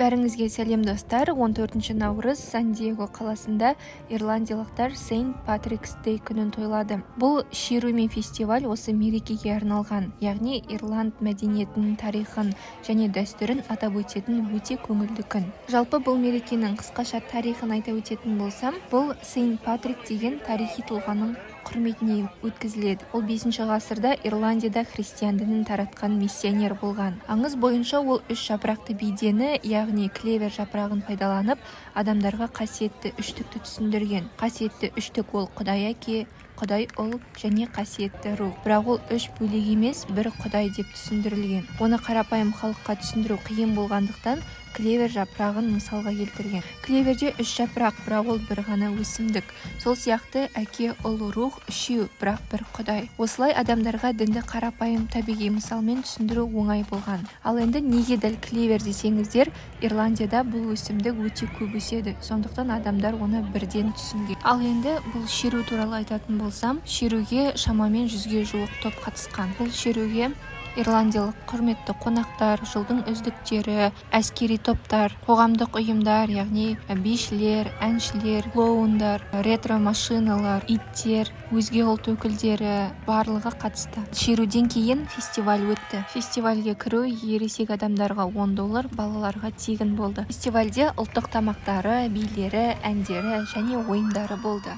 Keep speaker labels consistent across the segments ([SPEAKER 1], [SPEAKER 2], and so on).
[SPEAKER 1] Бәріңізге сәлем достар. 14 наурыз Сан-Диего қаласында ирландиялықтар Сейнт Патрикс Дэй күнін тойлады. Бұл шеру мен фестиваль осы мерекеге арналған, яғни ирланд мәдениетінің тарихын және дәстүрін атап өтетін өте көңілді күн. Жалпы бұл мерекенің қысқаша тарихын айта өтетін болсам, бұл Сейнт Патрик деген тарихи тұлғаның құрметіне өткізіледі. Ол 5 ғасырда Ирландияда христиан дінін таратқан миссионер болған. Аңыз бойынша ол 3 жапырақты бидені, яғни клевер жапырағын пайдаланып, адамдарға қасиетті үштікті түсіндірген. Қасиетті үштік ол Құдай Әке, Құдай Ұл және қасиетті рух. Бірақ ол 3 бөлек емес, бір Құдай деп түсіндірілген. Оны қарапайым халыққа түсіндіру қиын болғандықтан клевер жапырағын мысалға келтірген. Клеверде 3 жапырақ, бірақ ол бір ғана өсімдік. Сол сияқты Әке, Ұл, рух үшеу, бірақ бір Құдай. Осылай адамдарға дінді қарапайым табиғи мысалмен түсіндіру оңай болған. Ал енді неге дәл клевер десеңіздер, Ирландияда бұл өсімдік өте көп өседі. Сондықтан адамдар оны бірден түсінген. Ал енді бұл шеру туралы айтатын болсам, шеруге шамамен 100-ге жуық топ қатысқан. Бұл шеруге ирландиялық құрметті қонақтар, жылдың үздіктері, әскери топтар, қоғамдық ұйымдар, яғни бишілер, әншілер, клоундар, ретро машиналар, иттер, өзге ұлт өкілдері барлығы қатысты. Шеруден кейін фестиваль өтті. Фестивальге кіру ересек адамдарға $10, балаларға тегін болды. Фестивальде ұлттық тамақтары, билері, әндері және ойындары болды.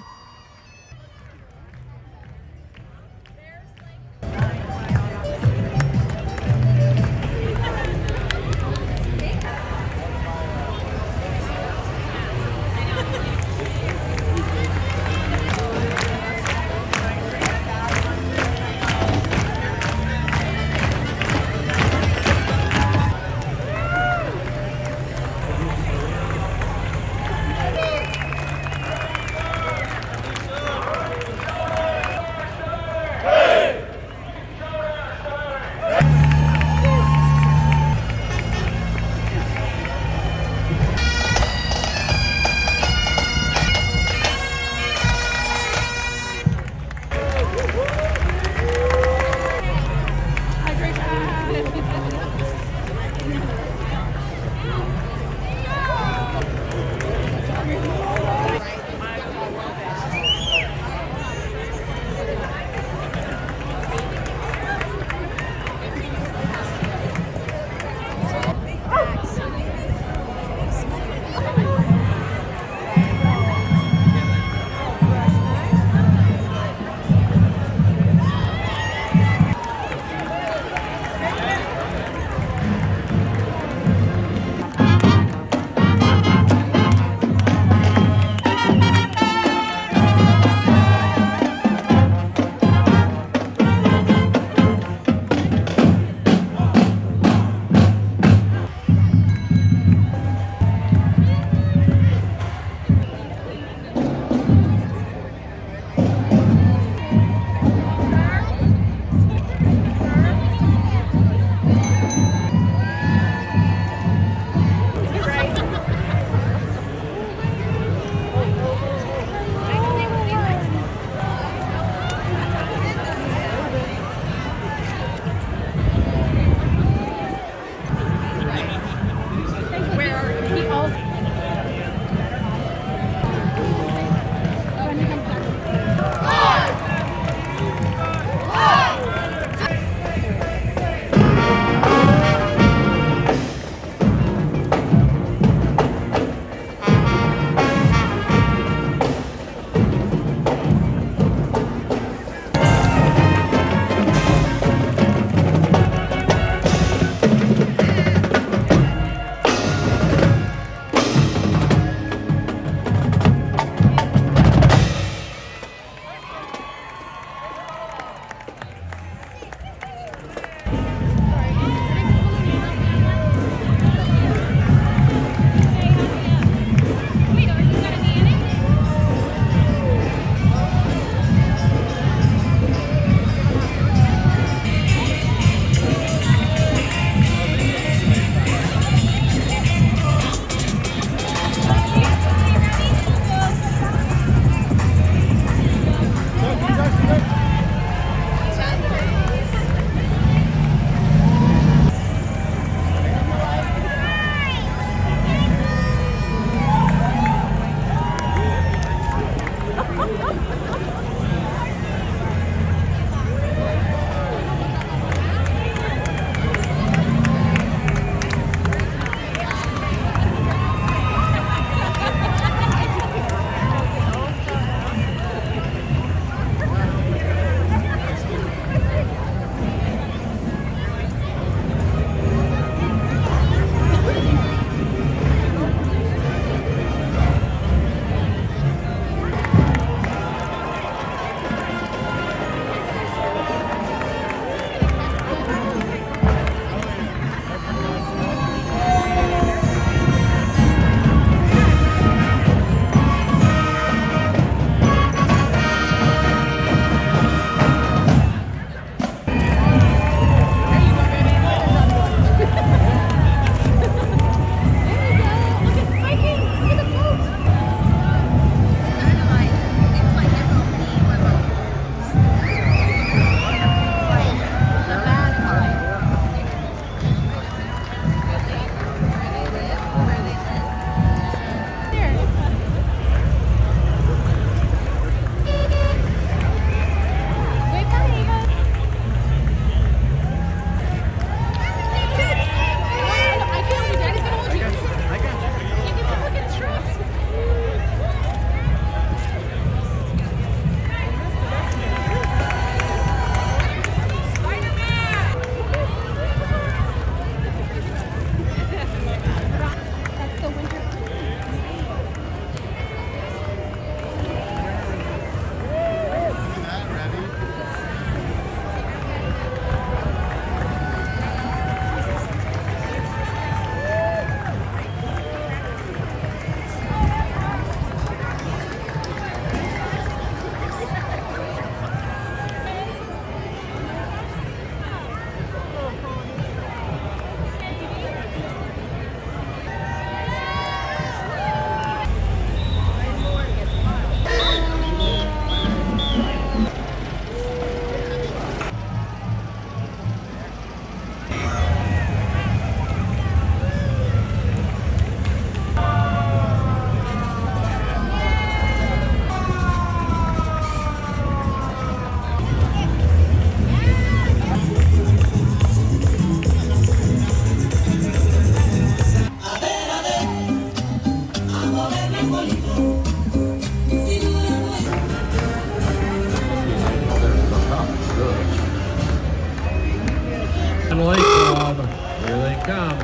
[SPEAKER 2] come.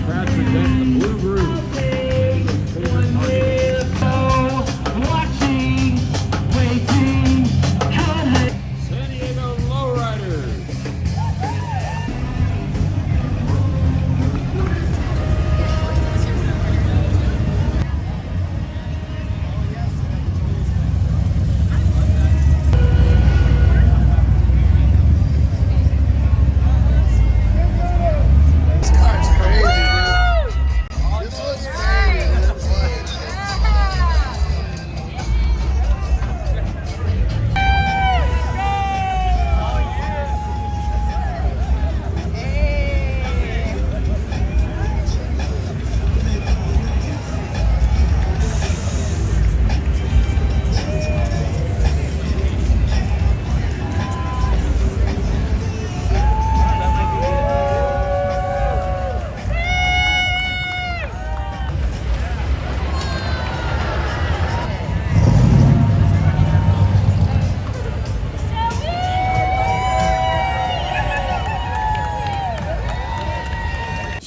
[SPEAKER 2] Proud to present the Blue Groove. San Diego Lowriders.
[SPEAKER 3] This car's crazy, dude. This was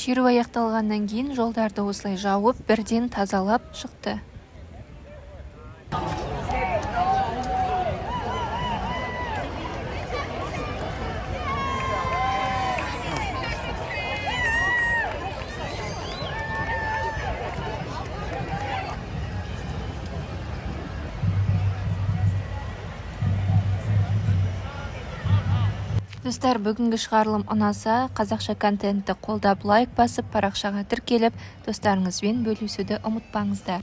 [SPEAKER 1] Шеру аяқталғаннан кейін жолдарды осылай жауып, бірден тазалап шықты. Достар, бүгінгі шығарылым ұнаса, қазақша контентті қолдап лайк басып, парақшаға тіркеліп, достарыңызбен бөлісуді ұмытпаңыздар.